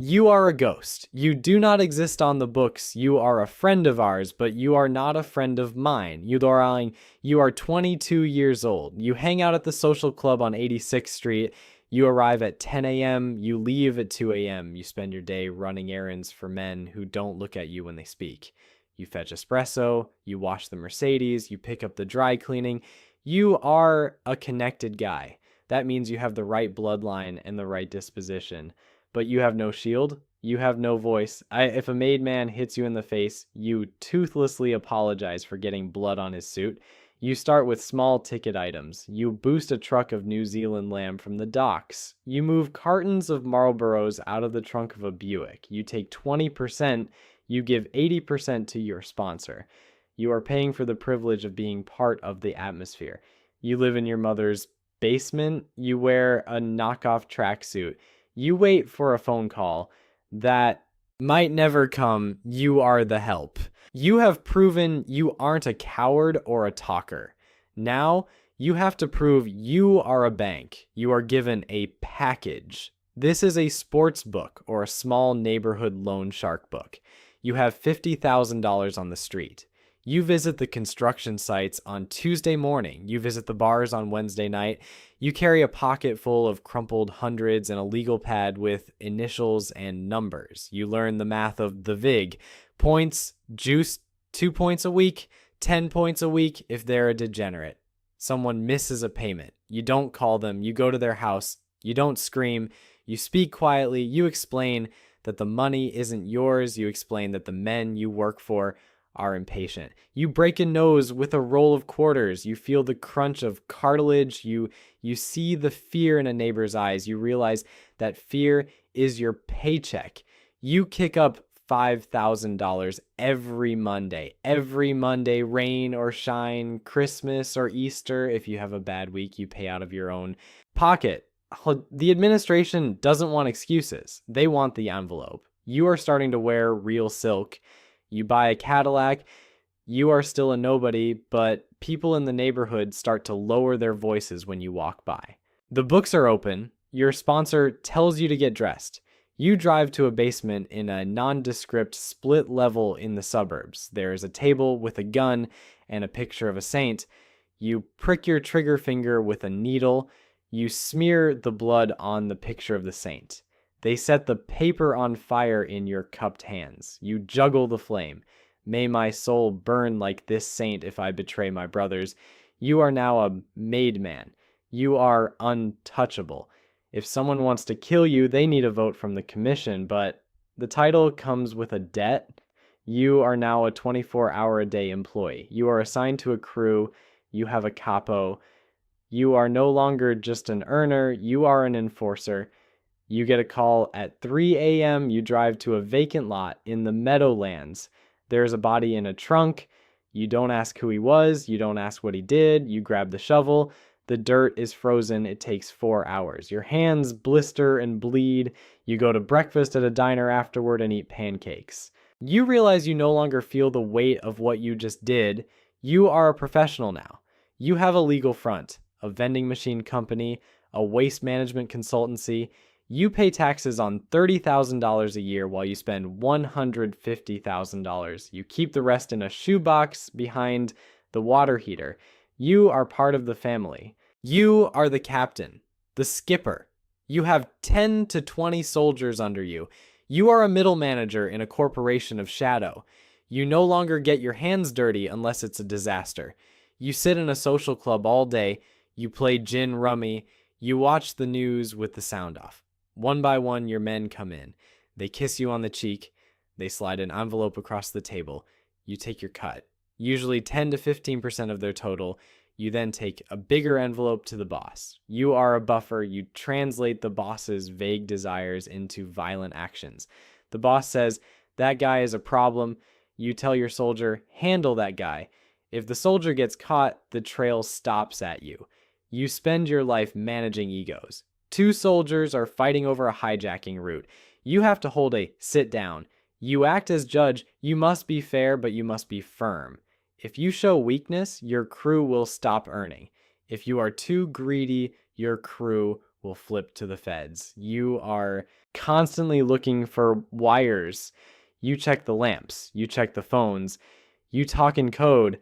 You are a ghost. You do not exist on the books. You are a friend of ours, but you are not a friend of mine. You are 22 years old. You hang out at the social club on 86th Street. You arrive at 10 a.m. You leave at 2 a.m. You spend your day running errands for men who don't look at you when they speak. You fetch espresso. You wash the Mercedes. You pick up the dry cleaning. You are a connected guy. That means you have the right bloodline and the right disposition. But you have no shield, you have no voice. If a made man hits you in the face, you toothlessly apologize for getting blood on his suit. You start with small ticket items. You boost a truck of New Zealand lamb from the docks. You move cartons of Marlboros out of the trunk of a Buick. You take 20%, you give 80% to your sponsor. You are paying for the privilege of being part of the atmosphere. You live in your mother's basement. You wear a knockoff tracksuit. You wait for a phone call that might never come. You are the help. You have proven you aren't a coward or a talker. Now you have to prove you are a bank. You are given a package. This is a sports book or a small neighborhood loan shark book. You have $50,000 on the street. You visit the construction sites on Tuesday morning. You visit the bars on Wednesday night. You carry a pocket full of crumpled hundreds and a legal pad with initials and numbers. You learn the math of the VIG. Points, juice, 2 points a week, 10 points a week if they're a degenerate. Someone misses a payment. You don't call them. You go to their house. You don't scream. You speak quietly. You explain that the money isn't yours. You explain that the men you work for are impatient. You break a nose with a roll of quarters. You feel the crunch of cartilage. You see the fear in a neighbor's eyes. You realize that fear is your paycheck. You kick up $5,000 every Monday, rain or shine, Christmas or Easter. If you have a bad week, you pay out of your own pocket. The administration doesn't want excuses. They want the envelope. You are starting to wear real silk. You buy a Cadillac, you are still a nobody, but people in the neighborhood start to lower their voices when you walk by. The books are open. Your sponsor tells you to get dressed. You drive to a basement in a nondescript split level in the suburbs. There is a table with a gun and a picture of a saint. You prick your trigger finger with a needle. You smear the blood on the picture of the saint. They set the paper on fire in your cupped hands. You juggle the flame. May my soul burn like this saint if I betray my brothers. You are now a made man. You are untouchable. If someone wants to kill you, they need a vote from the commission, but the title comes with a debt. You are now a 24-hour-a-day employee. You are assigned to a crew. You have a capo. You are no longer just an earner. You are an enforcer. You get a call at 3 a.m. You drive to a vacant lot in the Meadowlands. There's a body in a trunk. You don't ask who he was. You don't ask what he did. You grab the shovel. The dirt is frozen. It takes 4 hours. Your hands blister and bleed. You go to breakfast at a diner afterward and eat pancakes. You realize you no longer feel the weight of what you just did. You are a professional now. You have a legal front, a vending machine company, a waste management consultancy. You pay taxes on $30,000 a year while you spend $150,000. You keep the rest in a shoebox behind the water heater. You are part of the family. You are the captain, the skipper. You have 10 to 20 soldiers under you. You are a middle manager in a corporation of shadow. You no longer get your hands dirty unless it's a disaster. You sit in a social club all day. You play gin rummy. You watch the news with the sound off. One by one, your men come in. They kiss you on the cheek. They slide an envelope across the table. You take your cut, usually 10 to 15% of their total. You then take a bigger envelope to the boss. You are a buffer. You translate the boss's vague desires into violent actions. The boss says, that guy is a problem. You tell your soldier, handle that guy. If the soldier gets caught, the trail stops at you. You spend your life managing egos. 2 soldiers are fighting over a hijacking route. You have to hold a sit down. You act as judge. You must be fair, but you must be firm. If you show weakness, your crew will stop earning. If you are too greedy, your crew will flip to the feds. You are constantly looking for wires. You check the lamps, you check the phones, you talk in code.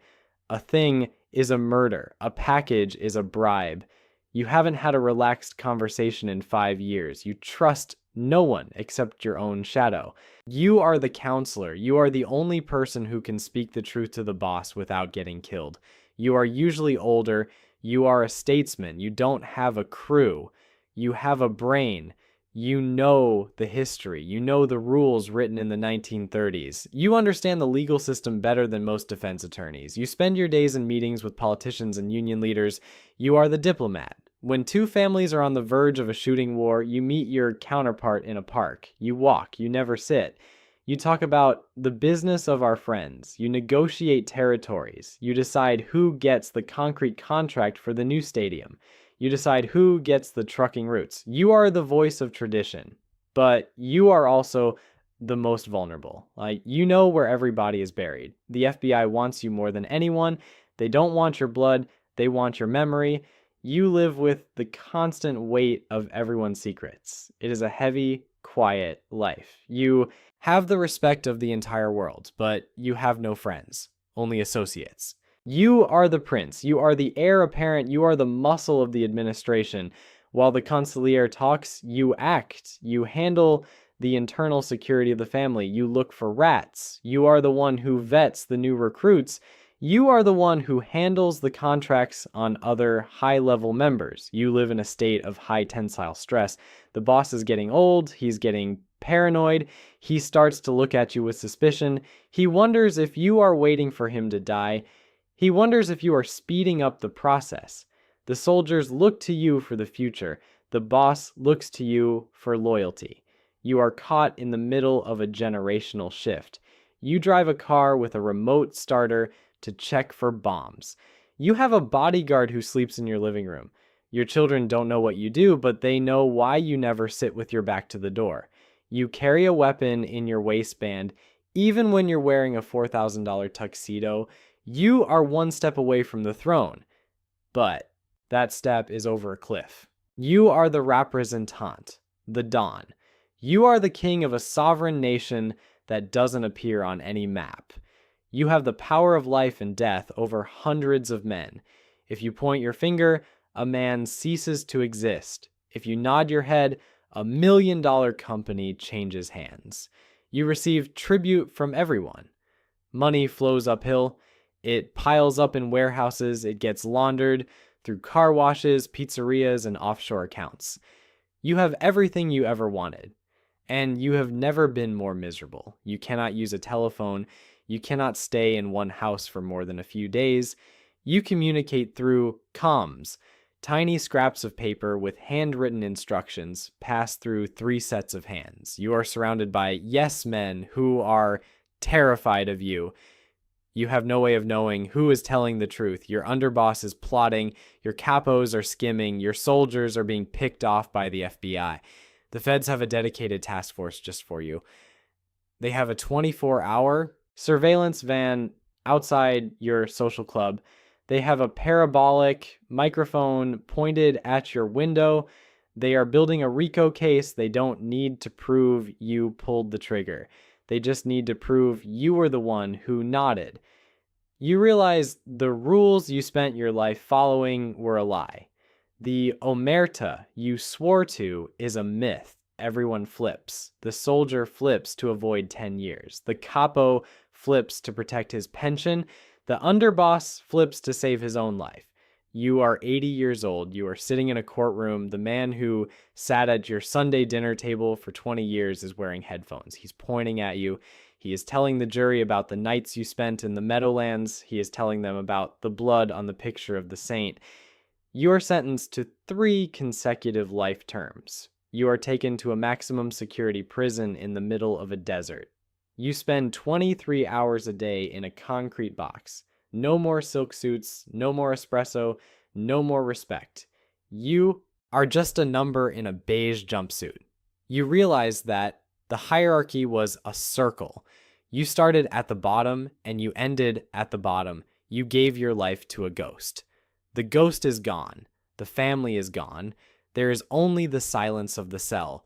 A thing is a murder, a package is a bribe. You haven't had a relaxed conversation in 5 years. You trust no one except your own shadow. You are the counselor. You are the only person who can speak the truth to the boss without getting killed. You are usually older. You are a statesman. You don't have a crew. You have a brain. You know the history. You know the rules written in the 1930s. You understand the legal system better than most defense attorneys. You spend your days in meetings with politicians and union leaders. You are the diplomat. When two families are on the verge of a shooting war, you meet your counterpart in a park. You walk. You never sit. You talk about the business of our friends. You negotiate territories. You decide who gets the concrete contract for the new stadium. You decide who gets the trucking routes. You are the voice of tradition, but you are also the most vulnerable. You know where everybody is buried. The FBI wants you more than anyone. They don't want your blood. They want your memory. You live with the constant weight of everyone's secrets. It is a heavy, quiet life. You have the respect of the entire world, but you have no friends, only associates. You are the prince. You are the heir apparent. You are the muscle of the administration. While the consigliere talks, you act. You handle the internal security of the family. You look for rats. You are the one who vets the new recruits. You are the one who handles the contracts on other high-level members. You live in a state of high tensile stress. The boss is getting old. He's getting paranoid. He starts to look at you with suspicion. He wonders if you are waiting for him to die. He wonders if you are speeding up the process. The soldiers look to you for the future. The boss looks to you for loyalty. You are caught in the middle of a generational shift. You drive a car with a remote starter to check for bombs. You have a bodyguard who sleeps in your living room. Your children don't know what you do, but they know why you never sit with your back to the door. You carry a weapon in your waistband, even when you're wearing a $4,000 tuxedo. You are one step away from the throne, but that step is over a cliff. You are the representant, the Don. You are the king of a sovereign nation that doesn't appear on any map. You have the power of life and death over hundreds of men. If you point your finger, a man ceases to exist. If you nod your head, $1 million company changes hands. You receive tribute from everyone. Money flows uphill. It piles up in warehouses. It gets laundered through car washes, pizzerias, and offshore accounts. You have everything you ever wanted, and you have never been more miserable. You cannot use a telephone. You cannot stay in one house for more than a few days. You communicate through comms, tiny scraps of paper with handwritten instructions passed through 3 sets of hands. You are surrounded by yes men who are terrified of you. You have no way of knowing who is telling the truth. Your underboss is plotting. Your capos are skimming. Your soldiers are being picked off by the FBI. The feds have a dedicated task force just for you. They have a 24-hour surveillance van outside your social club. They have a parabolic microphone pointed at your window. They are building a RICO case. They don't need to prove you pulled the trigger. They just need to prove you were the one who nodded. You realize the rules you spent your life following were a lie. The omerta you swore to is a myth. Everyone flips. The soldier flips to avoid 10 years. The capo flips to protect his pension. The underboss flips to save his own life. You are 80 years old. You are sitting in a courtroom. The man who sat at your Sunday dinner table for 20 years is wearing headphones. He's pointing at you. He is telling the jury about the nights you spent in the Meadowlands. He is telling them about the blood on the picture of the saint. You are sentenced to 3 consecutive life terms. You are taken to a maximum security prison in the middle of a desert. You spend 23 hours a day in a concrete box. No more silk suits, no more espresso, no more respect. You are just a number in a beige jumpsuit. You realize that the hierarchy was a circle. You started at the bottom and you ended at the bottom. You gave your life to a ghost. The ghost is gone. The family is gone. There is only the silence of the cell.